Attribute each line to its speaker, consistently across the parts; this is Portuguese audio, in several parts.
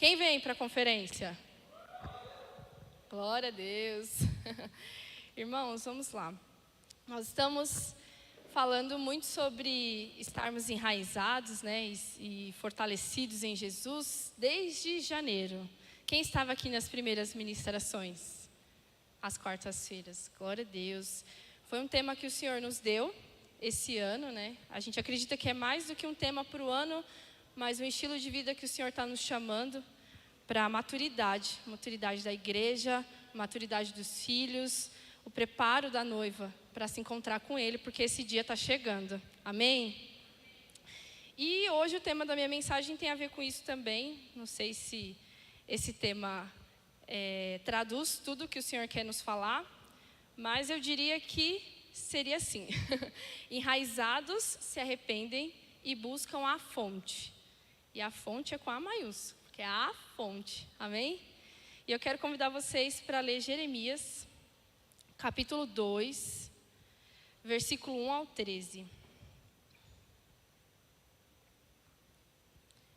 Speaker 1: Quem vem para a conferência? Glória a Deus. Irmãos, vamos lá. Nós estamos falando muito sobre estarmos enraizados, né, e fortalecidos em Jesus desde janeiro. Quem estava aqui nas primeiras ministrações? Às quartas-feiras. Glória a Deus. Foi um tema que o Senhor nos deu esse ano, né? A gente acredita que é mais do que um tema para o ano, mas um estilo de vida que o Senhor está nos chamando para a maturidade da igreja, maturidade dos filhos, o preparo da noiva para se encontrar com Ele, porque esse dia está chegando. Amém? E hoje o tema da minha mensagem tem a ver com isso também. Não sei se esse tema traduz tudo que o Senhor quer nos falar, mas eu diria que seria assim: enraizados se arrependem e buscam a fonte. E a fonte é com A maiúsculo, que é a fonte. Amém? E eu quero convidar vocês para ler Jeremias, capítulo 2, versículo 1 ao 13.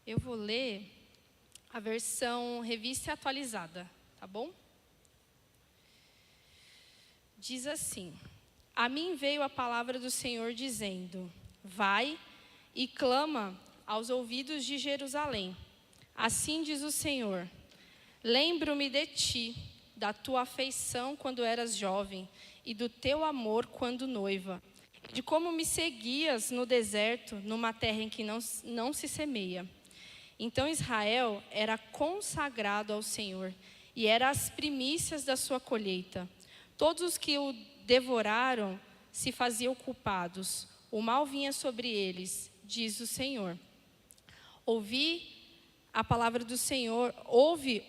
Speaker 1: Eu vou ler a versão revista e atualizada, tá bom? Diz assim: a mim veio a palavra do Senhor dizendo: vai e clama aos ouvidos de Jerusalém. Assim diz o Senhor: lembro-me de ti, da tua afeição quando eras jovem, e do teu amor quando noiva, de como me seguias no deserto, numa terra em que não se semeia. Então Israel era consagrado ao Senhor, e era as primícias da sua colheita. Todos os que o devoraram se faziam culpados, o mal vinha sobre eles, diz o Senhor. Ouve a palavra do Senhor, ouve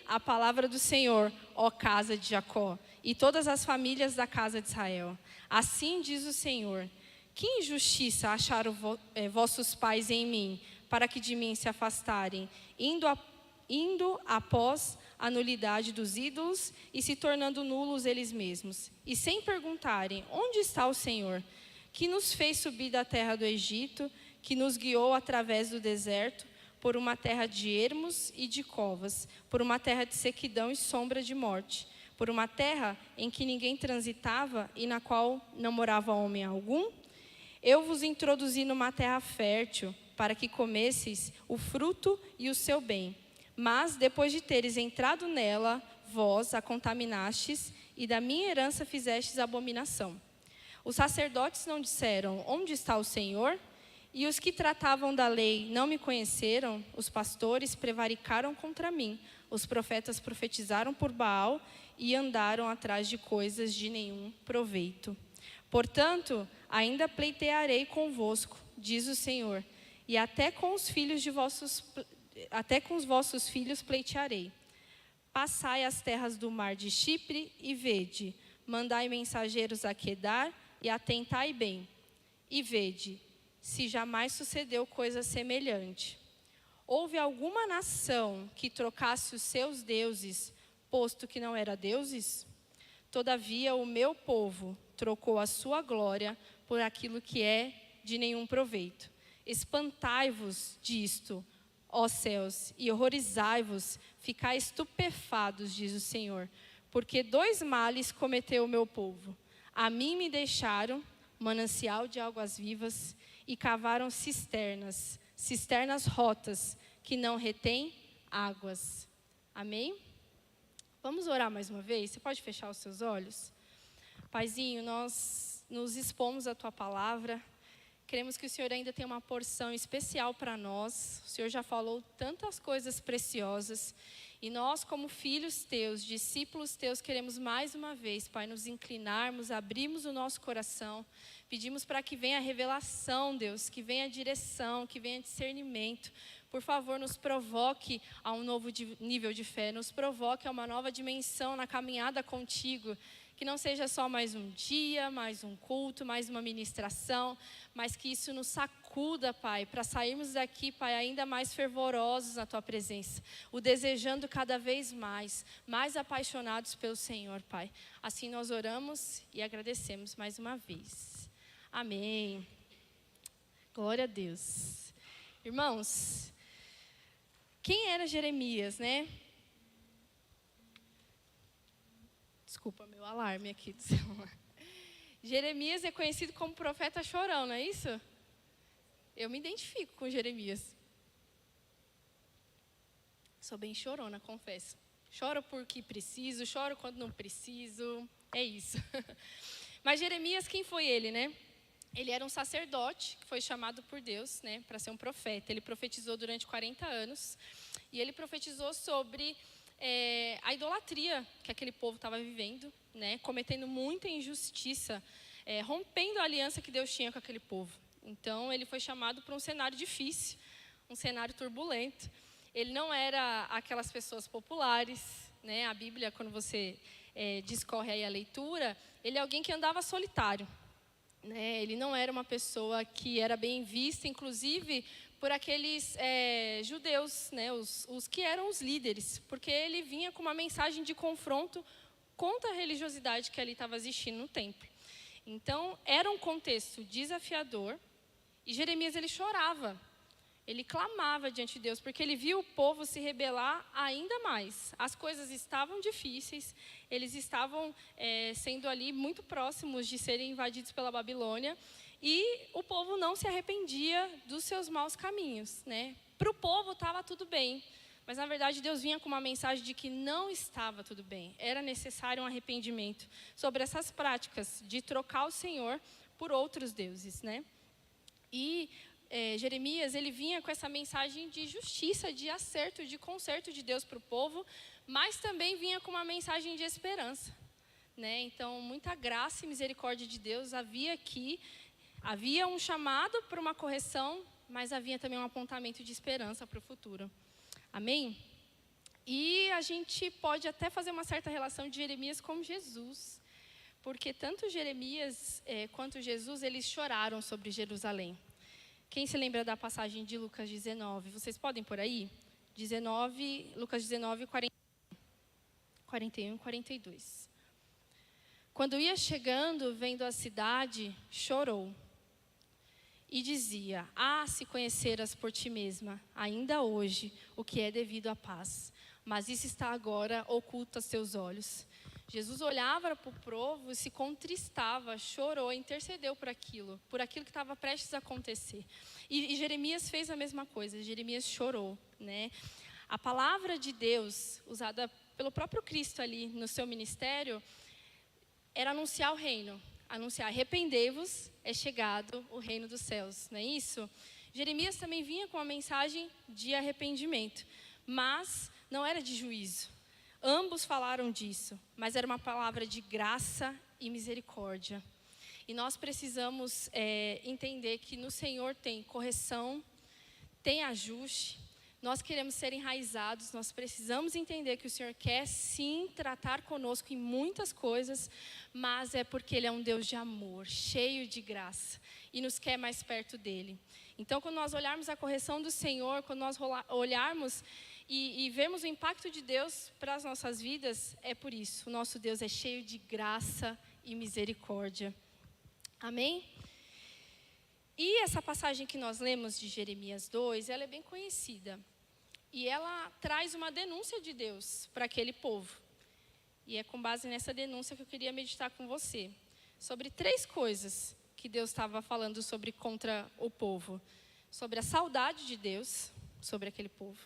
Speaker 1: a palavra do Senhor, ó casa de Jacó, e todas as famílias da casa de Israel. Assim diz o Senhor: que injustiça acharam vossos pais em mim, para que de mim se afastarem, indo após a nulidade dos ídolos e se tornando nulos eles mesmos, e sem perguntarem: onde está o Senhor, que nos fez subir da terra do Egito, que nos guiou através do deserto, por uma terra de ermos e de covas, por uma terra de sequidão e sombra de morte, por uma terra em que ninguém transitava e na qual não morava homem algum? Eu vos introduzi numa terra fértil, para que comesseis o fruto e o seu bem. Mas, depois de teres entrado nela, vós a contaminastes, e da minha herança fizestes abominação. Os sacerdotes não disseram: onde está o Senhor? E os que tratavam da lei não me conheceram? Os pastores prevaricaram contra mim. Os profetas profetizaram por Baal e andaram atrás de coisas de nenhum proveito. Portanto, ainda pleitearei convosco, diz o Senhor, e até com os vossos filhos pleitearei. Passai as terras do mar de Chipre e vede, mandai mensageiros a Quedar e atentai bem, e vede se jamais sucedeu coisa semelhante. Houve alguma nação que trocasse os seus deuses, posto que não era deuses? Todavia o meu povo trocou a sua glória por aquilo que é de nenhum proveito. Espantai-vos disto, ó céus, e horrorizai-vos, ficai estupefados, diz o Senhor, porque dois males cometeu o meu povo. A mim me deixaram manancial de águas vivas e cavaram cisternas rotas que não retêm águas. Amém? Vamos orar mais uma vez? Você pode fechar os seus olhos? Paizinho, nós nos expomos à Tua palavra. Queremos que o Senhor ainda tenha uma porção especial para nós. O Senhor já falou tantas coisas preciosas. E nós, como filhos Teus, discípulos Teus, queremos mais uma vez, Pai, nos inclinarmos, abrirmos o nosso coração. Pedimos para que venha a revelação, Deus, que venha a direção, que venha discernimento. Por favor, nos provoque a um novo nível de fé, nos provoque a uma nova dimensão na caminhada contigo. Que não seja só mais um dia, mais um culto, mais uma ministração, mas que isso nos sacuda, Pai, para sairmos daqui, Pai, ainda mais fervorosos na Tua presença, o desejando cada vez mais apaixonados pelo Senhor, Pai. Assim nós oramos e agradecemos mais uma vez. Amém. Glória a Deus. Irmãos, Quem era Jeremias, né? Desculpa meu alarme aqui do celular. Jeremias é conhecido como profeta chorão, não é isso? Eu me identifico com Jeremias. Sou bem chorona, confesso. Choro porque preciso, choro quando não preciso. É isso. Mas Jeremias, quem foi ele, né? Ele era um sacerdote que foi chamado por Deus, né, para ser um profeta. Ele profetizou durante 40 anos. E ele profetizou sobre a idolatria que aquele povo estava vivendo, né, cometendo muita injustiça, rompendo a aliança que Deus tinha com aquele povo. Então, ele foi chamado para um cenário difícil, um cenário turbulento. Ele não era aquelas pessoas populares, né? A Bíblia, quando você discorre aí a leitura, ele é alguém que andava solitário, né? Ele não era uma pessoa que era bem vista, inclusive por aqueles judeus, né? Os que eram os líderes, porque ele vinha com uma mensagem de confronto contra a religiosidade que ali estava existindo no templo. Então, era um contexto desafiador, e Jeremias, ele chorava. Ele clamava diante de Deus, porque ele viu o povo se rebelar ainda mais. As coisas estavam difíceis, eles estavam sendo ali muito próximos de serem invadidos pela Babilônia, e o povo não se arrependia dos seus maus caminhos, né? Para o povo estava tudo bem, mas na verdade Deus vinha com uma mensagem de que não estava tudo bem. Era necessário um arrependimento sobre essas práticas de trocar o Senhor por outros deuses, né? E Jeremias, ele vinha com essa mensagem de justiça, de acerto, de conserto de Deus para o povo, mas também vinha com uma mensagem de esperança, né? Então, muita graça e misericórdia de Deus havia aqui. Havia um chamado para uma correção, mas havia também um apontamento de esperança para o futuro. Amém? E a gente pode até fazer uma certa relação de Jeremias com Jesus, porque tanto Jeremias quanto Jesus, eles choraram sobre Jerusalém. Quem se lembra da passagem de Lucas 19? Vocês podem por aí? Lucas 19, 41 e 42. Quando ia chegando, vendo a cidade, chorou. E dizia: se conheceras por ti mesma, ainda hoje, o que é devido à paz. Mas isso está agora oculto aos teus olhos. Jesus olhava para o povo e se contristava, chorou, intercedeu por aquilo que estava prestes a acontecer. E Jeremias fez a mesma coisa, Jeremias chorou, né? A palavra de Deus, usada pelo próprio Cristo ali no seu ministério, era anunciar o reino, anunciar: arrependei-vos, é chegado o reino dos céus, não é isso? Jeremias também vinha com uma mensagem de arrependimento, mas não era de juízo. Ambos falaram disso, mas era uma palavra de graça e misericórdia. E nós precisamos entender que no Senhor tem correção, tem ajuste. Nós queremos ser enraizados, nós precisamos entender que o Senhor quer sim tratar conosco em muitas coisas, mas é porque Ele é um Deus de amor, cheio de graça, e nos quer mais perto dEle. Então, quando nós olharmos a correção do Senhor, quando nós olharmos e vemos o impacto de Deus para as nossas vidas, é por isso. O nosso Deus é cheio de graça e misericórdia. Amém? E essa passagem que nós lemos de Jeremias 2, ela é bem conhecida. E ela traz uma denúncia de Deus para aquele povo. E é com base nessa denúncia que eu queria meditar com você. Sobre 3 coisas que Deus estava falando contra o povo. Sobre a saudade de Deus sobre aquele povo.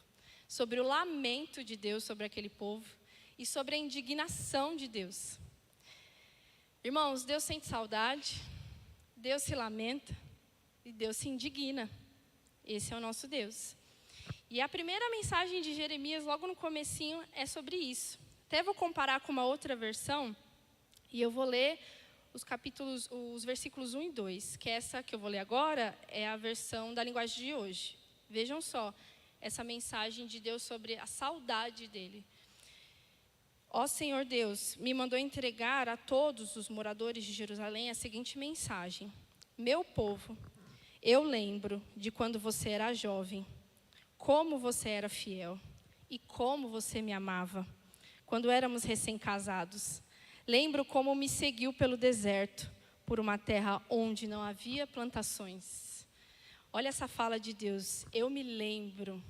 Speaker 1: Sobre o lamento de Deus sobre aquele povo. E sobre a indignação de Deus. Irmãos, Deus sente saudade, Deus se lamenta e Deus se indigna. Esse é o nosso Deus. E a primeira mensagem de Jeremias, logo no comecinho, é sobre isso. Até vou comparar com uma outra versão, e eu vou ler os versículos 1 e 2, que essa que eu vou ler agora é a versão da linguagem de hoje. Vejam só, essa mensagem de Deus sobre a saudade dele. Ó Senhor Deus, me mandou entregar a todos os moradores de Jerusalém a seguinte mensagem: meu povo, eu lembro de quando você era jovem, como você era fiel e como você me amava, quando éramos recém-casados. Lembro como me seguiu pelo deserto, por uma terra onde não havia plantações. Olha essa fala de Deus: eu me lembro.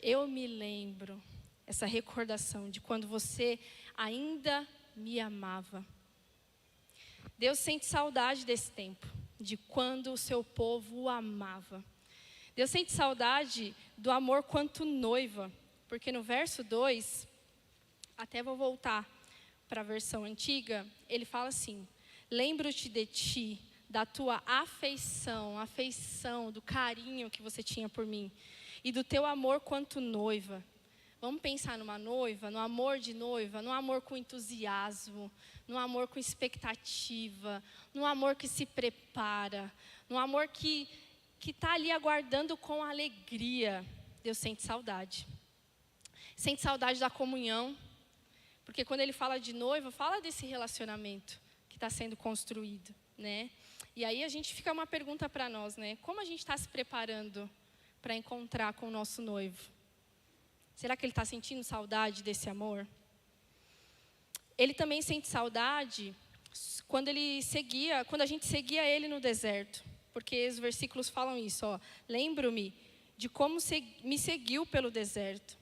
Speaker 1: Eu me lembro, essa recordação de quando você ainda me amava. Deus sente saudade desse tempo, de quando o seu povo o amava. Deus sente saudade do amor quanto noiva, porque no verso 2, até vou voltar para a versão antiga, ele fala assim: lembro-te de ti, da tua afeição, do carinho que você tinha por mim, e do teu amor quanto noiva. Vamos pensar numa noiva, no amor de noiva, no amor com entusiasmo, no amor com expectativa, no amor que se prepara, no amor que está ali aguardando com alegria. Deus sente saudade. Sente saudade da comunhão, porque quando ele fala de noiva, fala desse relacionamento que está sendo construído, né? E aí a gente fica uma pergunta para nós, né? Como a gente está se preparando para encontrar com o nosso noivo? Será que ele está sentindo saudade desse amor? Ele também sente saudade quando a gente seguia ele no deserto. Porque os versículos falam isso, ó. Lembro-me de como me seguiu pelo deserto.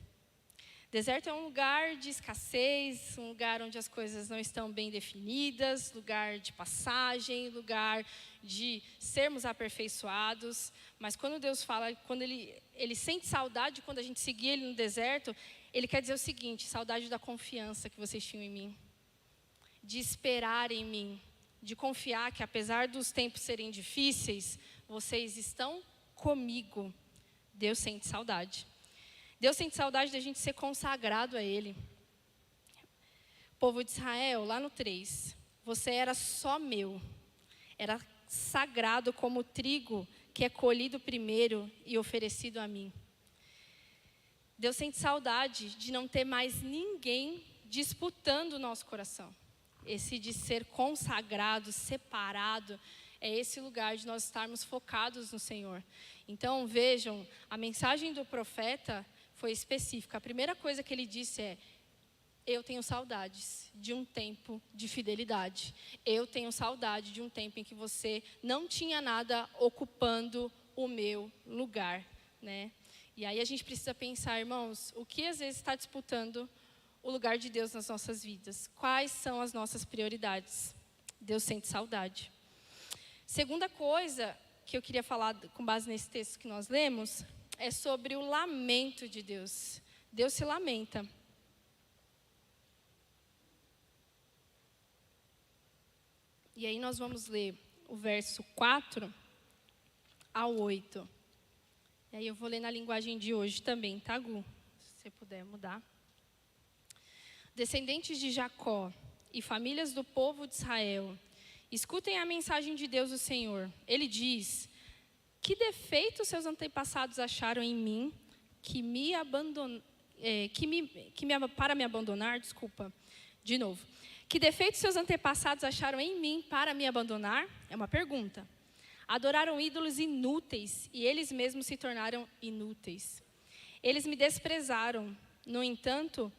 Speaker 1: Deserto é um lugar de escassez, um lugar onde as coisas não estão bem definidas, lugar de passagem, lugar de sermos aperfeiçoados. Mas quando Deus fala, quando ele sente saudade quando a gente seguia ele no deserto, ele quer dizer o seguinte: saudade da confiança que vocês tinham em mim, de esperar em mim, de confiar que apesar dos tempos serem difíceis, vocês estão comigo. Deus sente saudade. Deus sente saudade da gente ser consagrado a Ele. Povo de Israel, lá no 3, você era só meu. Era sagrado como o trigo que é colhido primeiro e oferecido a mim. Deus sente saudade de não ter mais ninguém disputando o nosso coração. Esse de ser consagrado, separado, é esse lugar de nós estarmos focados no Senhor. Então, vejam, a mensagem do profeta foi específica. A primeira coisa que ele disse é: eu tenho saudades de um tempo de fidelidade. Eu tenho saudade de um tempo em que você não tinha nada ocupando o meu lugar, né? E aí a gente precisa pensar, irmãos, o que às vezes está disputando o lugar de Deus nas nossas vidas? Quais são as nossas prioridades? Deus sente saudade. Segunda coisa que eu queria falar com base nesse texto que nós lemos é sobre o lamento de Deus. Deus se lamenta. E aí nós vamos ler o verso 4 ao 8. E aí eu vou ler na linguagem de hoje também, tá, Gu? Se você puder mudar. Descendentes de Jacó e famílias do povo de Israel, escutem a mensagem de Deus, o Senhor. Ele diz: que defeito seus antepassados acharam em mim para me abandonar? Desculpa, de novo. Que defeito seus antepassados acharam em mim para me abandonar? É uma pergunta. Adoraram ídolos inúteis e eles mesmos se tornaram inúteis. Eles me desprezaram. No entanto,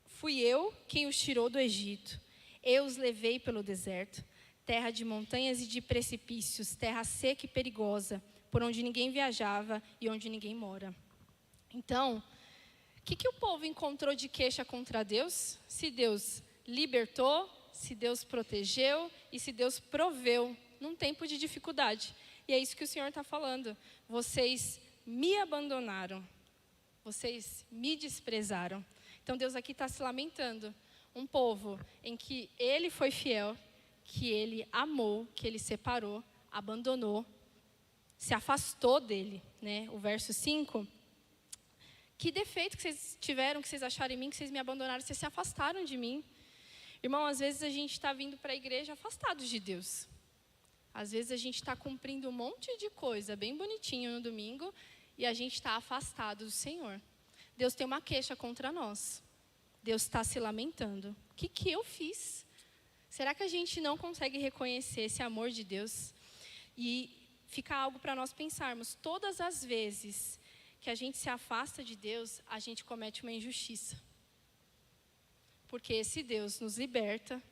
Speaker 1: fui eu quem os tirou do Egito. Eu os levei pelo deserto, terra de montanhas e de precipícios, terra seca e perigosa, por onde ninguém viajava e onde ninguém mora. Então, o que o povo encontrou de queixa contra Deus? Se Deus libertou, se Deus protegeu e se Deus proveu num tempo de dificuldade. E é isso que o Senhor está falando. Vocês me abandonaram. Vocês me desprezaram. Então Deus aqui está se lamentando. Um povo em que Ele foi fiel, que Ele amou, que Ele separou, abandonou, se afastou dEle, né? O verso 5. Que defeito que vocês tiveram, que vocês acharam em mim, que vocês me abandonaram, vocês se afastaram de mim. Irmão, às vezes a gente está vindo para a igreja afastados de Deus. Às vezes a gente está cumprindo um monte de coisa bem bonitinho no domingo e a gente está afastado do Senhor. Deus tem uma queixa contra nós. Deus está se lamentando. O que eu fiz? Será que a gente não consegue reconhecer esse amor de Deus? E fica algo para nós pensarmos. Todas as vezes que a gente se afasta de Deus, a gente comete uma injustiça. Porque esse Deus nos liberta,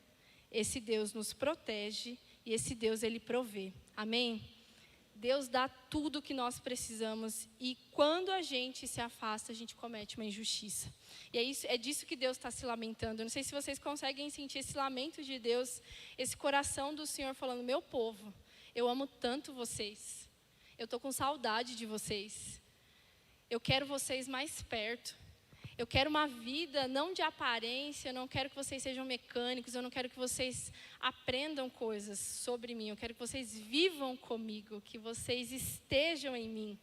Speaker 1: esse Deus nos protege e esse Deus, Ele provê. Amém? Deus dá tudo o que nós precisamos e quando a gente se afasta, a gente comete uma injustiça. E é disso que Deus está se lamentando. Eu não sei se vocês conseguem sentir esse lamento de Deus, esse coração do Senhor falando, meu povo, eu amo tanto vocês. Eu estou com saudade de vocês. Eu quero vocês mais perto. Eu quero uma vida não de aparência, eu não quero que vocês sejam mecânicos, eu não quero que vocês aprendam coisas sobre mim, eu quero que vocês vivam comigo, que vocês estejam em mim.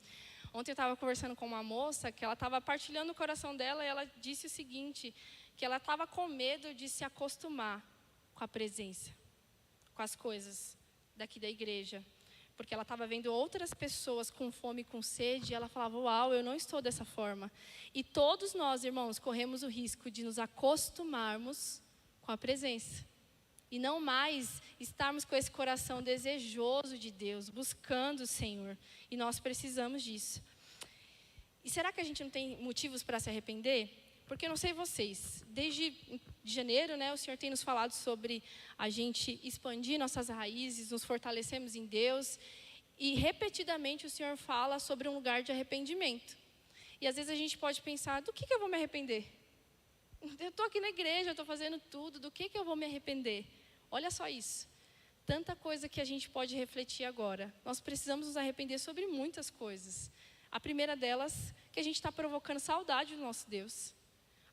Speaker 1: Ontem eu estava conversando com uma moça que ela estava partilhando o coração dela e ela disse o seguinte, que ela estava com medo de se acostumar com a presença, com as coisas daqui da igreja. Porque ela estava vendo outras pessoas com fome e com sede, e ela falava, uau, eu não estou dessa forma. E todos nós, irmãos, corremos o risco de nos acostumarmos com a presença. E não mais estarmos com esse coração desejoso de Deus, buscando o Senhor. E nós precisamos disso. E será que a gente não tem motivos para se arrepender? Porque eu não sei vocês, desde janeiro, né, o Senhor tem nos falado sobre a gente expandir nossas raízes, nos fortalecemos em Deus. E repetidamente o Senhor fala sobre um lugar de arrependimento. E às vezes a gente pode pensar, do que eu vou me arrepender? Eu estou aqui na igreja, eu estou fazendo tudo, do que eu vou me arrepender? Olha só isso. Tanta coisa que a gente pode refletir agora. Nós precisamos nos arrepender sobre muitas coisas. A primeira delas, que a gente está provocando saudade do nosso Deus.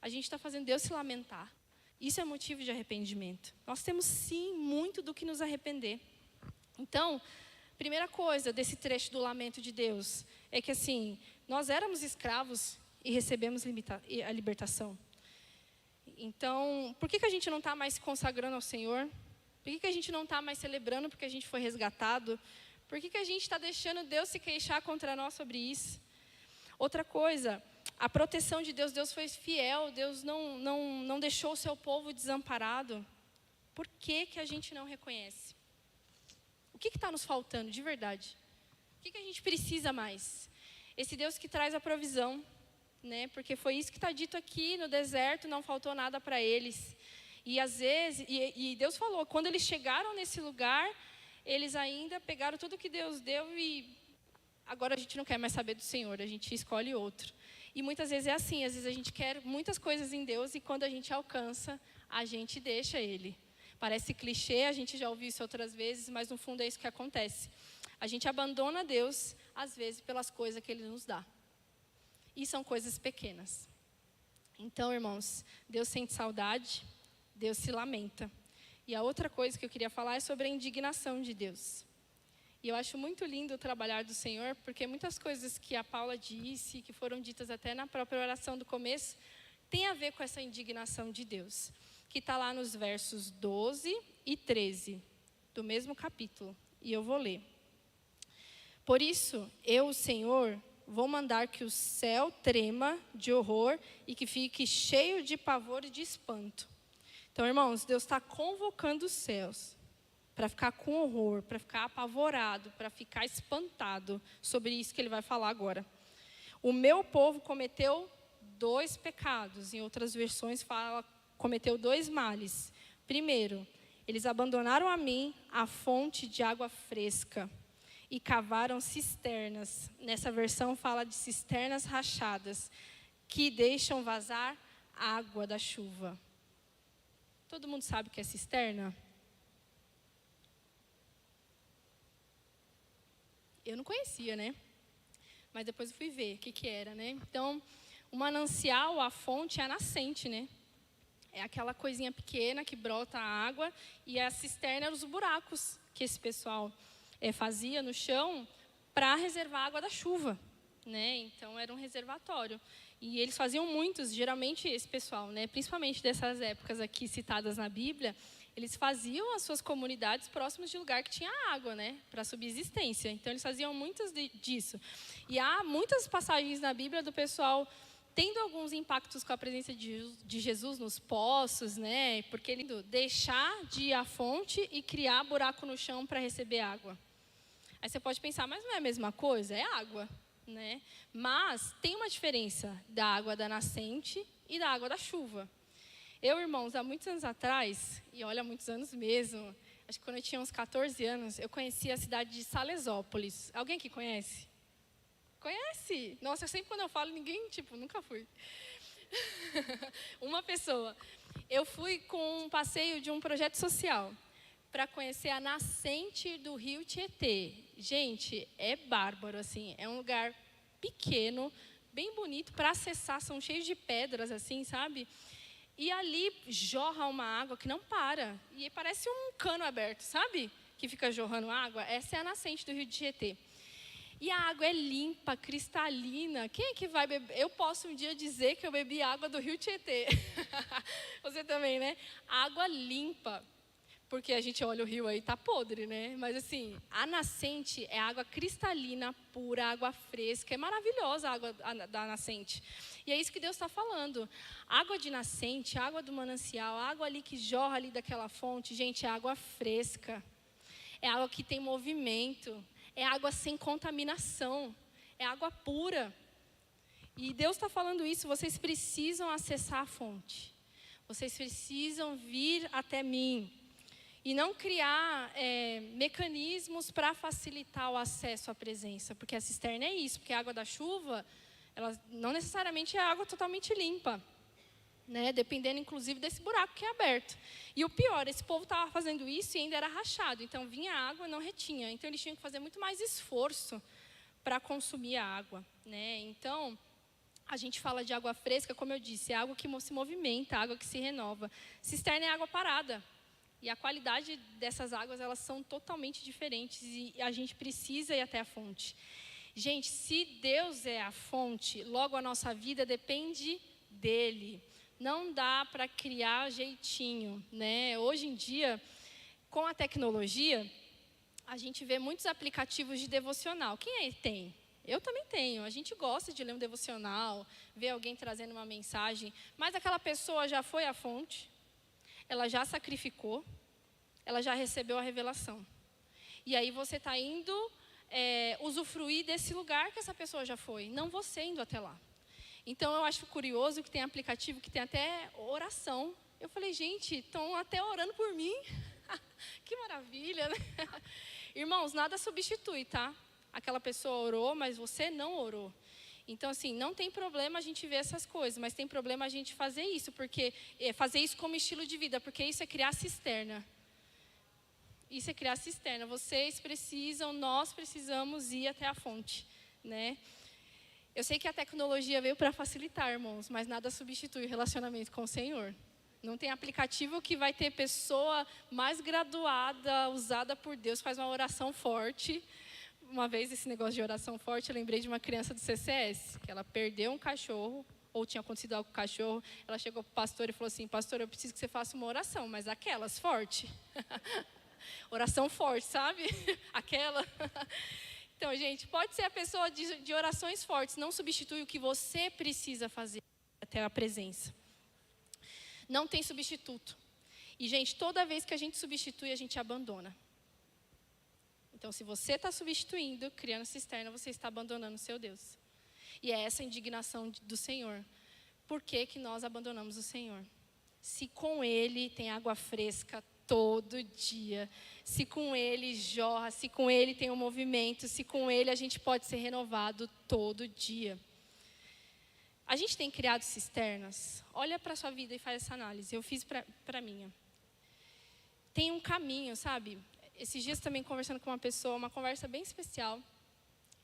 Speaker 1: A gente está fazendo Deus se lamentar. Isso é motivo de arrependimento. Nós temos sim muito do que nos arrepender. Então, primeira coisa desse trecho do lamento de Deus é que assim, nós éramos escravos e recebemos a libertação. Então, por que a gente não está mais se consagrando ao Senhor? Por que a gente não está mais celebrando porque a gente foi resgatado? Por que a gente está deixando Deus se queixar contra nós sobre isso? Outra coisa, a proteção de Deus, Deus foi fiel, Deus não deixou o seu povo desamparado. Por que a gente não reconhece? O que está nos faltando de verdade? O que a gente precisa mais? Esse Deus que traz a provisão, né? Porque foi isso que está dito aqui no deserto, não faltou nada para eles. E às vezes, e Deus falou, quando eles chegaram nesse lugar, eles ainda pegaram tudo que Deus deu e agora a gente não quer mais saber do Senhor, a gente escolhe outro. E muitas vezes é assim, às vezes a gente quer muitas coisas em Deus e quando a gente alcança, a gente deixa Ele. Parece clichê, a gente já ouviu isso outras vezes, mas no fundo é isso que acontece. A gente abandona Deus, às vezes, pelas coisas que Ele nos dá. E são coisas pequenas. Então, irmãos, Deus sente saudade, Deus se lamenta. E a outra coisa que eu queria falar é sobre a indignação de Deus. E eu acho muito lindo o trabalhar do Senhor, porque muitas coisas que a Paula disse, que foram ditas até na própria oração do começo, tem a ver com essa indignação de Deus, que está lá nos versos 12 e 13, do mesmo capítulo. E eu vou ler. Por isso, eu, o Senhor, vou mandar que o céu trema de horror e que fique cheio de pavor e de espanto. Então, irmãos, Deus está convocando os céus para ficar com horror, para ficar apavorado, para ficar espantado sobre isso que ele vai falar agora. O meu povo cometeu 2 pecados, em outras versões fala, cometeu 2 males. Primeiro, eles abandonaram a mim a fonte de água fresca e cavaram cisternas. Nessa versão fala de cisternas rachadas, que deixam vazar água da chuva. Todo mundo sabe o que é cisterna? Eu não conhecia, né? Mas depois eu fui ver o que era, né? Então, o manancial, a fonte é a nascente, né? É aquela coisinha pequena que brota a água e a cisterna eram os buracos que esse pessoal fazia no chão para reservar a água da chuva, né? Então, era um reservatório. E eles faziam muitos, geralmente esse pessoal, né? Principalmente dessas épocas aqui citadas na Bíblia, eles faziam as suas comunidades próximas de lugar que tinha água, né? Para subsistência. Então, eles faziam muitas disso. E há muitas passagens na Bíblia do pessoal tendo alguns impactos com a presença de Jesus nos poços, né? Porque ele deixar de ir à fonte e criar buraco no chão para receber água. Aí você pode pensar, mas não é a mesma coisa? É água, né? Mas tem uma diferença da água da nascente e da água da chuva. Eu, irmãos, há muitos anos atrás, e olha, há muitos anos mesmo, acho que quando eu tinha uns 14 anos, eu conheci a cidade de Salesópolis. Alguém aqui conhece? Conhece? Nossa, sempre quando eu falo, ninguém, nunca fui. Uma pessoa. Eu fui com um passeio de um projeto social para conhecer a nascente do rio Tietê. Gente, é bárbaro, assim. É um lugar pequeno, bem bonito para acessar. São cheios de pedras, assim, sabe? E ali jorra uma água que não para. E parece um cano aberto, sabe? Que fica jorrando água. Essa é a nascente do rio Tietê. E a água é limpa, cristalina. Quem é que vai beber? Eu posso um dia dizer que eu bebi água do rio Tietê. Você também, né? Água limpa. Porque a gente olha o rio aí, tá podre, né? Mas assim, a nascente é água cristalina, pura, água fresca. É maravilhosa a água da nascente. E é isso que Deus está falando. Água de nascente, água do manancial, água ali que jorra ali daquela fonte. Gente, é água fresca. É água que tem movimento. É água sem contaminação. É água pura. E Deus está falando isso. Vocês precisam acessar a fonte. Vocês precisam vir até mim. E não criar mecanismos para facilitar o acesso à presença. Porque a cisterna é isso. Porque a água da chuva, ela não necessariamente é água totalmente limpa. Né? Dependendo, inclusive, desse buraco que é aberto. E o pior, esse povo estava fazendo isso e ainda era rachado. Então, vinha água e não retinha. Então, eles tinham que fazer muito mais esforço para consumir a água. Né? Então, a gente fala de água fresca, como eu disse, é água que se movimenta, água que se renova. Cisterna é água parada. E a qualidade dessas águas, elas são totalmente diferentes. E a gente precisa ir até a fonte. Gente, se Deus é a fonte, logo a nossa vida depende dele. Não dá para criar jeitinho, né? Hoje em dia, com a tecnologia, a gente vê muitos aplicativos de devocional. Quem aí tem? Eu também tenho. A gente gosta de ler um devocional, ver alguém trazendo uma mensagem, mas aquela pessoa já foi à fonte, ela já sacrificou, ela já recebeu a revelação. E aí você está indo usufruir desse lugar que essa pessoa já foi, não você indo até lá. Então, eu acho curioso que tem aplicativo que tem até oração. Eu falei, gente, estão até orando por mim. Que maravilha, né? Irmãos, nada substitui, tá? Aquela pessoa orou, mas você não orou. Então, assim, não tem problema a gente ver essas coisas, mas tem problema a gente fazer isso, porque fazer isso como estilo de vida, porque isso é criar cisterna. Isso é criar cisterna. Vocês precisam, nós precisamos ir até a fonte, né? Eu sei que a tecnologia veio para facilitar, irmãos, mas nada substitui o relacionamento com o Senhor. Não tem aplicativo que vai ter pessoa mais graduada, usada por Deus, faz uma oração forte. Uma vez, esse negócio de oração forte, eu lembrei de uma criança do CCS, que ela perdeu um cachorro, ou tinha acontecido algo com o cachorro. Ela chegou para o pastor e falou assim, pastor, eu preciso que você faça uma oração, mas aquelas, forte. Oração forte, sabe? Aquela... Então, gente, pode ser a pessoa de orações fortes, não substitui o que você precisa fazer até a presença. Não tem substituto. E, gente, toda vez que a gente substitui, a gente abandona. Então, se você está substituindo, criando cisterna, você está abandonando o seu Deus. E é essa a indignação do Senhor. Por que que nós abandonamos o Senhor? Se com Ele tem água fresca todo dia, se com Ele jorra, se com Ele tem um movimento, se com Ele a gente pode ser renovado todo dia. A gente tem criado cisternas. Olha para a sua vida e faz essa análise. Eu fiz para a minha. Tem um caminho, sabe? Esses dias também conversando com uma pessoa, uma conversa bem especial.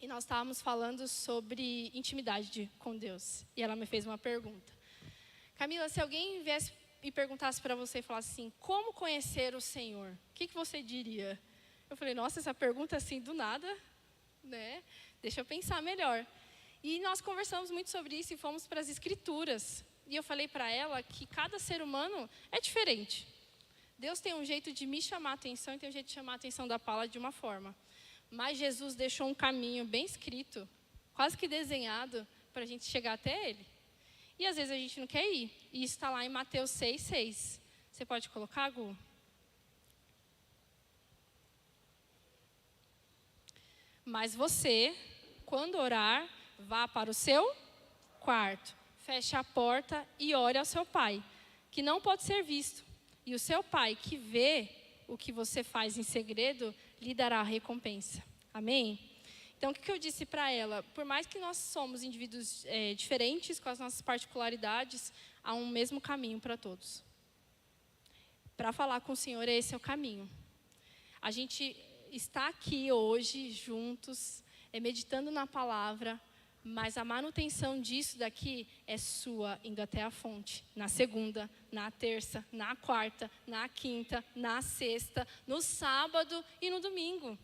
Speaker 1: E nós estávamos falando sobre intimidade com Deus. E ela me fez uma pergunta. Camila, se alguém viesse e perguntasse para você e falasse assim, como conhecer o Senhor? O que você diria? Eu falei, nossa, essa pergunta assim do nada, né? Deixa eu pensar melhor. E nós conversamos muito sobre isso e fomos para as Escrituras. E eu falei para ela que cada ser humano é diferente. Deus tem um jeito de me chamar a atenção e tem um jeito de chamar a atenção da Paula de uma forma. Mas Jesus deixou um caminho bem escrito, quase que desenhado, para a gente chegar até Ele. E às vezes a gente não quer ir. E isso está lá em Mateus 6,6. Você pode colocar, Gu? Mas você, quando orar, vá para o seu quarto, feche a porta e ore ao seu pai, que não pode ser visto. E o seu pai que vê o que você faz em segredo lhe dará recompensa. Amém? Então, o que eu disse para ela? Por mais que nós somos indivíduos diferentes, com as nossas particularidades, há um mesmo caminho para todos. Para falar com o Senhor, esse é o caminho. A gente está aqui hoje, juntos, meditando na palavra, mas a manutenção disso daqui é sua, indo até a fonte. Na segunda, na terça, na quarta, na quinta, na sexta, no sábado e no domingo.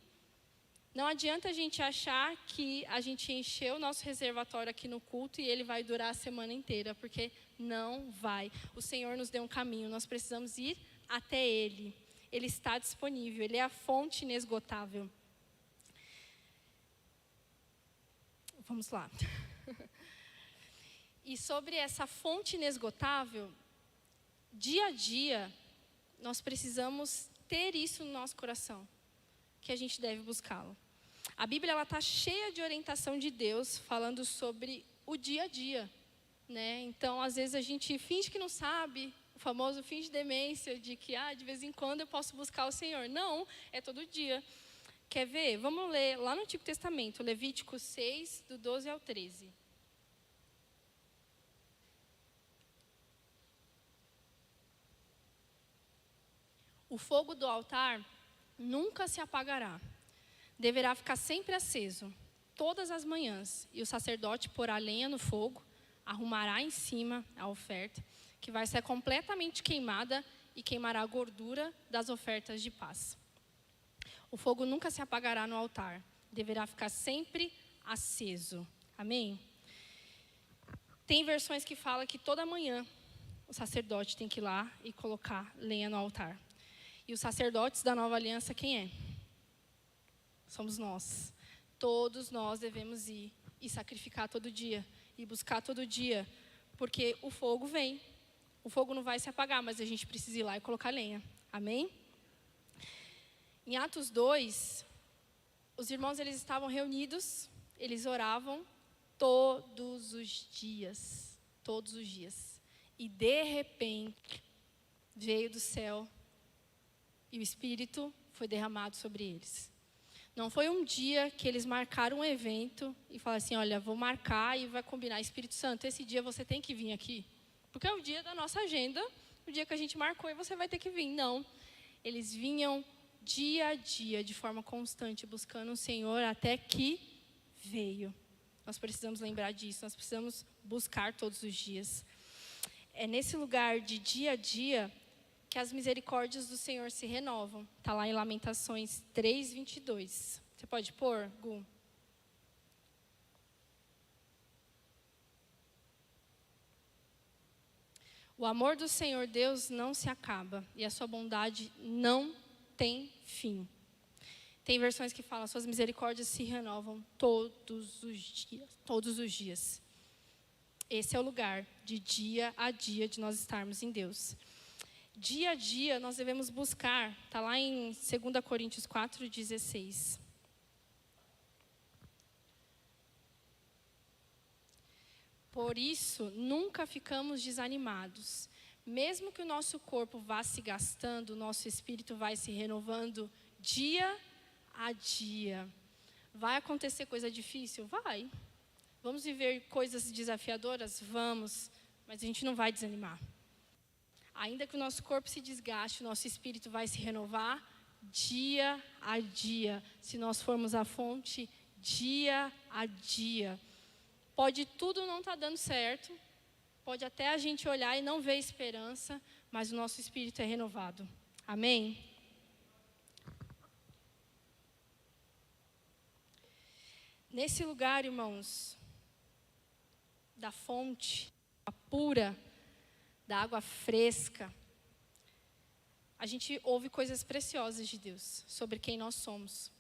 Speaker 1: Não adianta a gente achar que a gente encheu o nosso reservatório aqui no culto e ele vai durar a semana inteira, porque não vai. O Senhor nos deu um caminho, nós precisamos ir até Ele. Ele está disponível, Ele é a fonte inesgotável. Vamos lá. E sobre essa fonte inesgotável, dia a dia, nós precisamos ter isso no nosso coração, que a gente deve buscá-lo. A Bíblia está cheia de orientação de Deus, falando sobre o dia a dia, né? Então, às vezes a gente finge que não sabe, o famoso finge demência, de que de vez em quando eu posso buscar o Senhor. Não, é todo dia. Quer ver? Vamos ler lá no Antigo Testamento, Levítico 6, do 12 ao 13. O fogo do altar nunca se apagará. Deverá ficar sempre aceso, todas as manhãs. E o sacerdote porá lenha no fogo, arrumará em cima a oferta, que vai ser completamente queimada e queimará a gordura das ofertas de paz. O fogo nunca se apagará no altar, deverá ficar sempre aceso. Amém? Tem versões que falam que toda manhã o sacerdote tem que ir lá e colocar lenha no altar. E os sacerdotes da nova aliança, quem é? Somos nós. Todos nós devemos ir e sacrificar todo dia, e buscar todo dia, porque o fogo vem. O fogo não vai se apagar, mas a gente precisa ir lá e colocar lenha. Amém? Em Atos 2, os irmãos eles estavam reunidos, eles oravam todos os dias. Todos os dias. E de repente, veio do céu e o Espírito foi derramado sobre eles. Não foi um dia que eles marcaram um evento e falaram assim, olha, vou marcar e vai combinar. Espírito Santo, esse dia você tem que vir aqui. Porque é o dia da nossa agenda, o dia que a gente marcou e você vai ter que vir. Não, eles vinham dia a dia, de forma constante, buscando o Senhor até que veio. Nós precisamos lembrar disso, nós precisamos buscar todos os dias. É nesse lugar de dia a dia que as misericórdias do Senhor se renovam. Está lá em Lamentações 3, 22. Você pode pôr, Gu? O amor do Senhor Deus não se acaba e a sua bondade não tem fim. Tem versões que falam, suas misericórdias se renovam todos os dias. Todos os dias. Esse é o lugar de dia a dia de nós estarmos em Deus. Dia a dia nós devemos buscar, está lá em 2 Coríntios 4:16. Por isso, nunca ficamos desanimados. Mesmo que o nosso corpo vá se gastando, o nosso espírito vai se renovando dia a dia. Vai acontecer coisa difícil? Vai. Vamos viver coisas desafiadoras? Vamos. Mas a gente não vai desanimar. Ainda que o nosso corpo se desgaste, o nosso espírito vai se renovar dia a dia. Se nós formos à fonte, dia a dia. Pode tudo não estar dando certo, pode até a gente olhar e não ver esperança, mas o nosso espírito é renovado. Amém? Nesse lugar, irmãos, da fonte, a pura, da água fresca, a gente ouve coisas preciosas de Deus, sobre quem nós somos.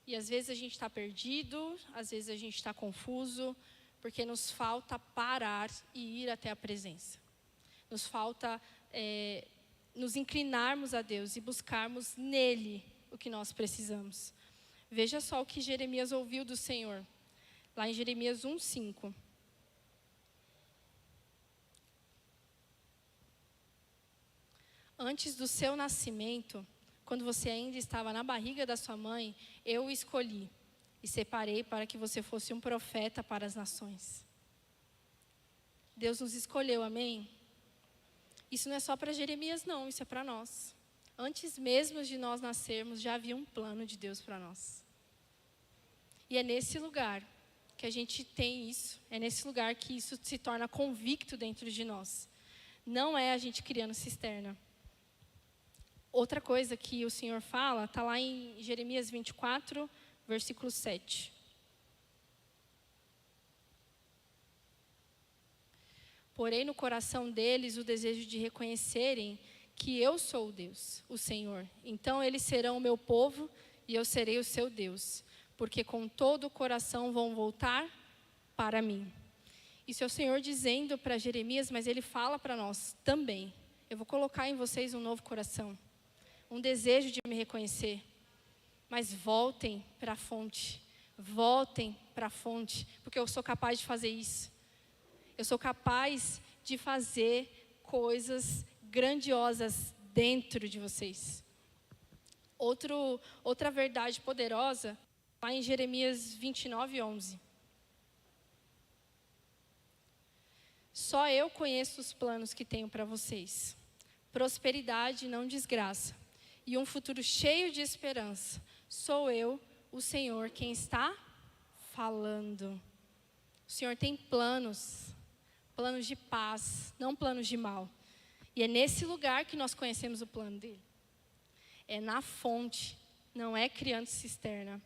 Speaker 1: E às vezes a gente está perdido, às vezes a gente está confuso, porque nos falta parar e ir até a presença. Nos falta nos inclinarmos a Deus e buscarmos nele o que nós precisamos. Veja só o que Jeremias ouviu do Senhor, lá em Jeremias 1:5. Antes do seu nascimento, quando você ainda estava na barriga da sua mãe, eu o escolhi e separei para que você fosse um profeta para as nações. Deus nos escolheu, amém? Isso não é só para Jeremias, não, isso é para nós. Antes mesmo de nós nascermos, já havia um plano de Deus para nós. E é nesse lugar que a gente tem isso, é nesse lugar que isso se torna convicto dentro de nós. Não é a gente criando cisterna. Outra coisa que o Senhor fala, está lá em Jeremias 24, versículo 7. Porém, no coração deles o desejo de reconhecerem que eu sou o Deus, o Senhor. Então, eles serão o meu povo e eu serei o seu Deus. Porque com todo o coração vão voltar para mim. Isso é o Senhor dizendo para Jeremias, mas Ele fala para nós também. Eu vou colocar em vocês um novo coração. Um desejo de me reconhecer. Mas voltem para a fonte. Voltem para a fonte. Porque eu sou capaz de fazer isso. Eu sou capaz de fazer coisas grandiosas dentro de vocês. Outra verdade poderosa, lá em Jeremias 29, 11. Só eu conheço os planos que tenho para vocês. Prosperidade e não desgraça. E um futuro cheio de esperança. Sou eu, o Senhor, quem está falando. O Senhor tem planos. Planos de paz, não planos de mal. E é nesse lugar que nós conhecemos o plano dele. É na fonte, não é criando cisterna.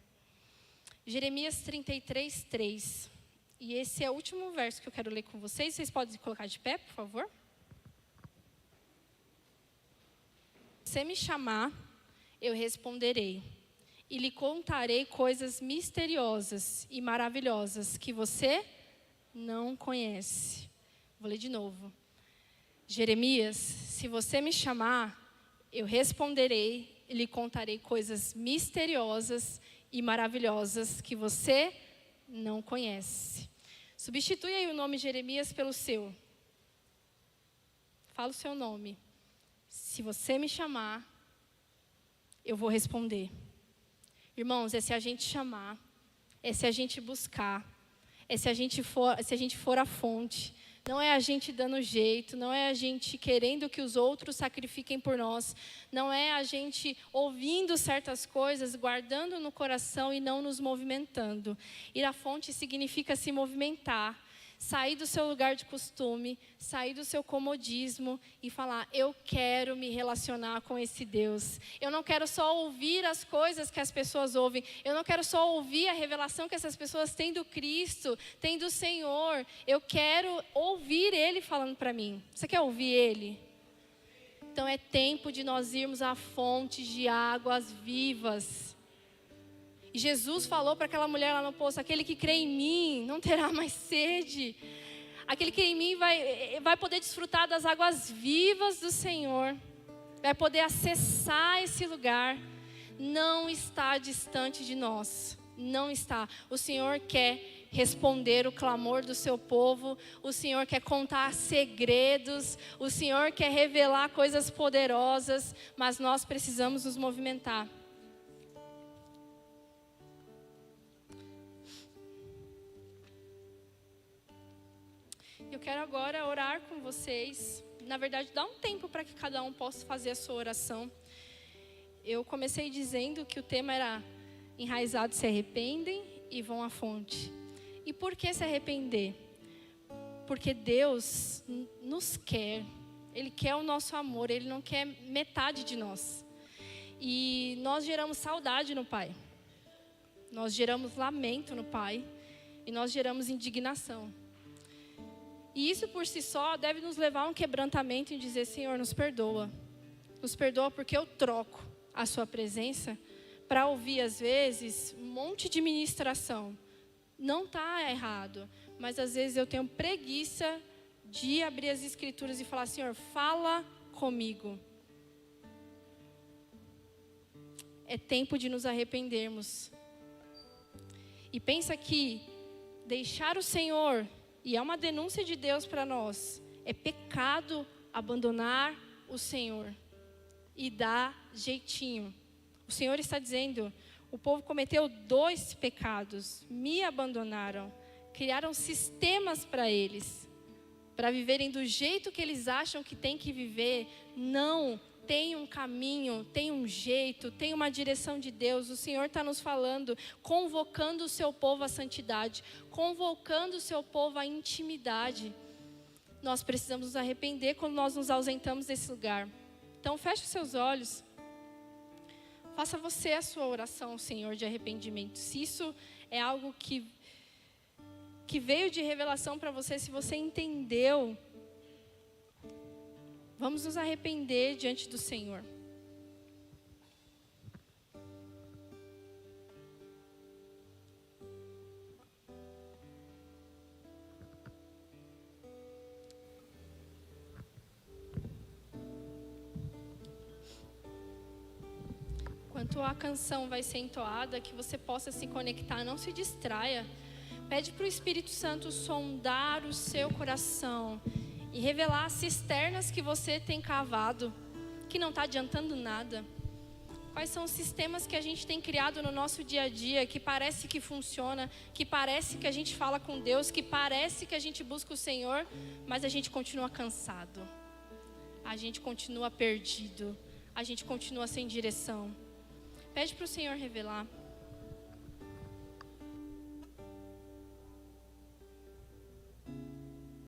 Speaker 1: Jeremias 33, 3. E esse é o último verso que eu quero ler com vocês. Vocês podem colocar de pé, por favor? Se você me chamar, eu responderei. E lhe contarei coisas misteriosas e maravilhosas que você não conhece. Vou ler de novo. Jeremias, se você me chamar, eu responderei e lhe contarei coisas misteriosas e maravilhosas que você não conhece. Substitui aí o nome Jeremias pelo seu. Fala o seu nome. Se você me chamar, eu vou responder. Irmãos, é se a gente chamar, é se a gente buscar, é se a gente for à fonte. Não é a gente dando jeito, não é a gente querendo que os outros sacrifiquem por nós, não é a gente ouvindo certas coisas, guardando no coração e não nos movimentando. Ir à fonte significa se movimentar, sair do seu lugar de costume, sair do seu comodismo e falar, eu quero me relacionar com esse Deus. Eu não quero só ouvir as coisas que as pessoas ouvem, eu não quero só ouvir a revelação que essas pessoas têm do Cristo, têm do Senhor. Eu quero ouvir Ele falando para mim. Você quer ouvir Ele? Então é tempo de nós irmos à fonte de águas vivas. E Jesus falou para aquela mulher lá no poço, aquele que crê em mim não terá mais sede. Aquele que crê em mim vai poder desfrutar das águas vivas do Senhor. Vai poder acessar esse lugar. Não está distante de nós. Não está. O Senhor quer responder o clamor do seu povo. O Senhor quer contar segredos. O Senhor quer revelar coisas poderosas. Mas nós precisamos nos movimentar. Eu quero agora orar com vocês. Na verdade, dá um tempo para que cada um possa fazer a sua oração. Eu comecei dizendo que o tema era enraizados se arrependem e vão à fonte. E por que se arrepender? Porque Deus nos quer. Ele quer o nosso amor, Ele não quer metade de nós. E nós geramos saudade no Pai. Nós geramos lamento no Pai. E nós geramos indignação. E isso por si só deve nos levar a um quebrantamento em dizer, Senhor, nos perdoa. Nos perdoa porque eu troco a sua presença para ouvir às vezes um monte de ministração. Não está errado, mas às vezes eu tenho preguiça de abrir as escrituras e falar, Senhor, fala comigo. É tempo de nos arrependermos. E pensa que deixar o Senhor... E é uma denúncia de Deus para nós. É pecado abandonar o Senhor. e dá jeitinho. O Senhor está dizendo, o povo cometeu 2 pecados, me abandonaram, criaram sistemas para eles, para viverem do jeito que eles acham que tem que viver. Não, tem um caminho, tem um jeito, tem uma direção de Deus. O Senhor está nos falando, convocando o seu povo à santidade, convocando o seu povo à intimidade. Nós precisamos nos arrepender quando nós nos ausentamos desse lugar. Então feche os seus olhos. Faça você a sua oração, Senhor, de arrependimento. Se isso é algo que veio de revelação para você, se você entendeu, vamos nos arrepender diante do Senhor. Enquanto a canção vai ser entoada, que você possa se conectar, não se distraia. Pede para o Espírito Santo sondar o seu coração e revelar as cisternas que você tem cavado, que não está adiantando nada. Quais são os sistemas que a gente tem criado no nosso dia a dia, que parece que funciona, que parece que a gente fala com Deus, que parece que a gente busca o Senhor, mas a gente continua cansado, a gente continua perdido, a gente continua sem direção. Pede para o Senhor revelar.